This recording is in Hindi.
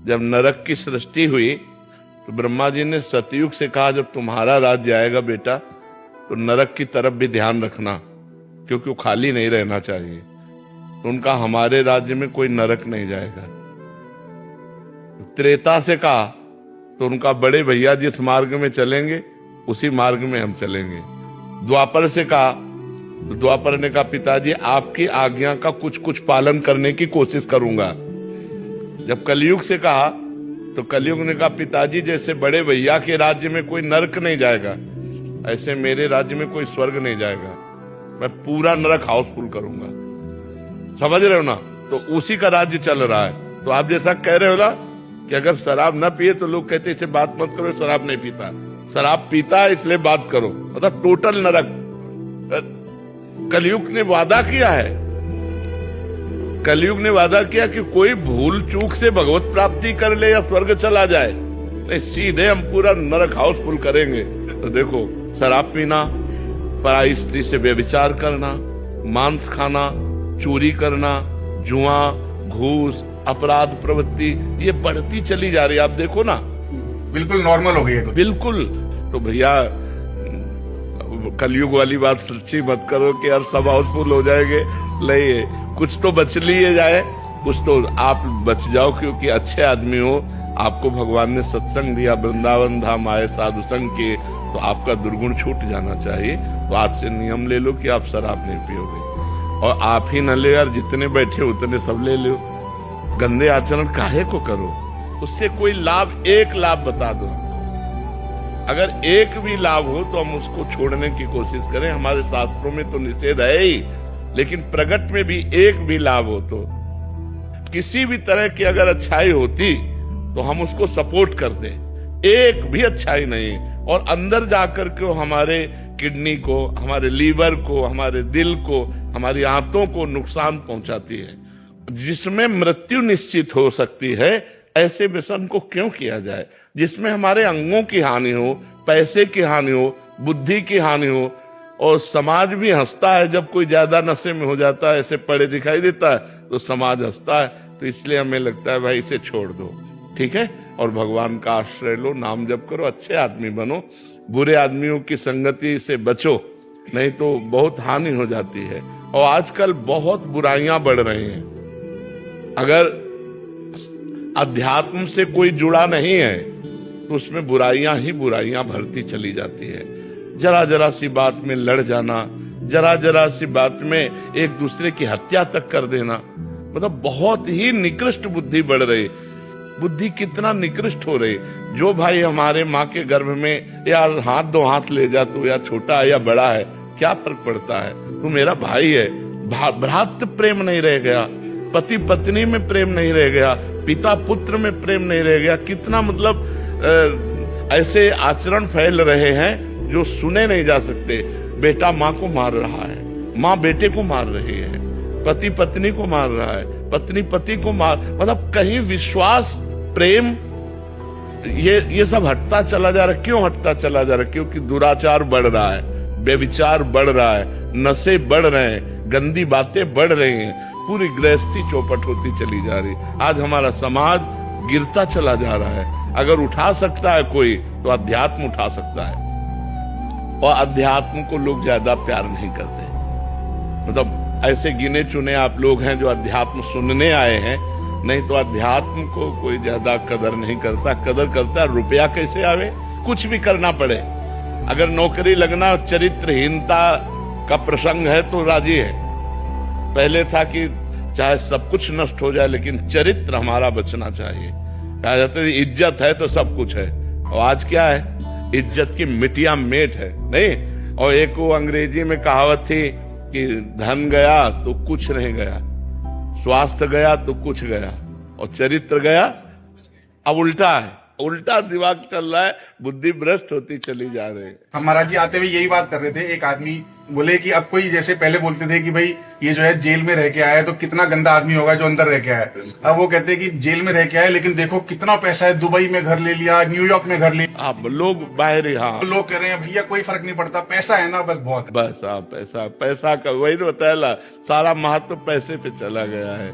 जब नरक की सृष्टि हुई तो ब्रह्मा जी ने सतयुग से कहा, जब तुम्हारा राज्य आएगा बेटा तो नरक की तरफ भी ध्यान रखना, क्योंकि वो खाली नहीं रहना चाहिए। तो उनका हमारे राज्य में कोई नरक नहीं जाएगा। त्रेता से कहा तो उनका बड़े भैया जिस मार्ग में चलेंगे उसी मार्ग में हम चलेंगे। द्वापर से कहा तो द्वापर ने कहा, पिताजी आपकी आज्ञा का कुछ कुछ पालन करने की कोशिश करूंगा। जब कलयुग से कहा तो कलयुग ने कहा, पिताजी जैसे बड़े भैया के राज्य में कोई नरक नहीं जाएगा, ऐसे मेरे राज्य में कोई स्वर्ग नहीं जाएगा। मैं पूरा नरक हाउसफुल करूंगा। समझ रहे हो ना? तो उसी का राज्य चल रहा है। तो आप जैसा कह रहे हो ना कि अगर शराब ना पिए तो लोग कहते इसे बात मत करो, शराब नहीं पीता। शराब पीता है इसलिए बात करो, मतलब टोटल नरक। कलयुग ने वादा किया है, कलयुग ने वादा किया कि कोई भूल चूक से भगवत प्राप्ति कर ले या स्वर्ग चला जाए, नहीं, सीधे हम पूरा नरक हाउसफुल करेंगे। तो देखो, शराब पीना, पराई स्त्री से व्यभिचार करना, मांस खाना, चोरी करना, जुआ, घूस, अपराध प्रवृत्ति, ये बढ़ती चली जा रही है। आप देखो ना, बिल्कुल नॉर्मल हो गई है। बिल्कुल। तो भैया कलयुग वाली बात सच्ची मत करो कि यार सब हाउसफुल हो जाएंगे। नहीं, कुछ तो बच लिए जाए, कुछ तो आप बच जाओ, क्योंकि अच्छे आदमी हो, आपको भगवान ने सत्संग दिया, वृंदावन धाम आए साधु संग के, तो आपका दुर्गुण छूट जाना चाहिए। तो आज से नियम ले लो कि आप शराब नहीं पियोगे, और आप ही न ले यार, जितने बैठे उतने सब ले लो। गंदे आचरण काहे को करो? उससे कोई लाभ, एक लाभ बता दो। अगर एक भी लाभ हो तो हम उसको छोड़ने की कोशिश करें। हमारे शास्त्रों में तो निषेध है ही, लेकिन प्रगट में भी एक भी लाभ हो तो, किसी भी तरह की अगर अच्छाई होती तो हम उसको सपोर्ट कर दें। एक भी अच्छाई नहीं, और अंदर जाकर के हमारे किडनी को, हमारे लीवर को, हमारे दिल को, हमारी आंतों को नुकसान पहुंचाती है, जिसमें मृत्यु निश्चित हो सकती है। ऐसे व्यसन को क्यों किया जाए जिसमें हमारे अंगों की हानि हो, पैसे की हानि हो, बुद्धि की हानि हो। और समाज भी हंसता है जब कोई ज्यादा नशे में हो जाता है, ऐसे पड़े दिखाई देता है तो समाज हंसता है। तो इसलिए हमें लगता है भाई इसे छोड़ दो, ठीक है, और भगवान का आश्रय लो, नाम जप करो, अच्छे आदमी बनो, बुरे आदमियों की संगति से बचो, नहीं तो बहुत हानि हो जाती है। और आजकल बहुत बुराइयां बढ़ रही हैं। अगर अध्यात्म से कोई जुड़ा नहीं है तो उसमें बुराइयां ही बुराइयां भरती चली जाती है। जरा जरा सी बात में लड़ जाना, जरा जरा सी बात में एक दूसरे की हत्या तक कर देना, मतलब बहुत ही निकृष्ट बुद्धि बढ़ रही। बुद्धि कितना निकृष्ट हो रही। जो भाई हमारे माँ के गर्भ में यार हाथ दो हाथ ले जा, तू या छोटा है या बड़ा है, क्या फर्क पड़ता है, तू मेरा भाई है। भ्रातृ प्रेम नहीं रह गया, पति पत्नी में प्रेम नहीं रह गया, पिता पुत्र में प्रेम नहीं रह गया। कितना मतलब ऐसे आचरण फैल रहे हैं जो सुने नहीं जा सकते। बेटा माँ को मार रहा है, माँ बेटे को मार रही है, पति पत्नी को मार रहा है, पत्नी पति को मार, मतलब कहीं विश्वास, प्रेम, ये सब हटता चला जा रहा है। क्यों हटता चला जा रहा है? क्योंकि दुराचार बढ़ रहा है, व्यभिचार बढ़ रहा है, नशे बढ़ रहे हैं, गंदी बातें बढ़ रही हैं, पूरी गृहस्थी चौपट होती चली जा रही। आज हमारा समाज गिरता चला जा रहा है। अगर उठा सकता है कोई तो अध्यात्म उठा सकता है, और अध्यात्म को लोग ज्यादा प्यार नहीं करते। मतलब ऐसे गिने चुने आप लोग हैं जो अध्यात्म सुनने आए हैं, नहीं तो अध्यात्म को कोई ज्यादा कदर नहीं करता। कदर करता है रुपया कैसे आवे, कुछ भी करना पड़े। अगर नौकरी लगना, चरित्रहीनता का प्रसंग है तो राजी है। पहले था कि चाहे सब कुछ नष्ट हो जाए लेकिन चरित्र हमारा बचना चाहिए। कहा जाता है इज्जत है तो सब कुछ है, और आज क्या है, इज्जत की मिटिया मेट है, नहीं। और एक वो अंग्रेजी में कहावत थी कि धन गया तो कुछ नहीं गया, स्वास्थ्य गया तो कुछ गया, और चरित्र गया। अब उल्टा है, उल्टा दिमाग चल रहा है, बुद्धि भ्रष्ट होती चली जा रही है। हम महाराज जी आते हुए यही बात कर रहे थे। एक आदमी बोले कि अब कोई, जैसे पहले बोलते थे कि भाई ये जो है जेल में रह के आया है तो कितना गंदा आदमी होगा जो अंदर रह के आया है। अब वो कहते हैं कि जेल में रह के आया लेकिन देखो कितना पैसा है, दुबई में घर ले लिया, न्यूयॉर्क में घर ले लिया। आप लोग बाहर, हाँ, लोग कह रहे हैं भैया कोई फर्क नहीं पड़ता, पैसा है ना बस बहुत। बस पैसा, पैसा का वही तो बताया, सारा महत्व पैसे पे चला गया है।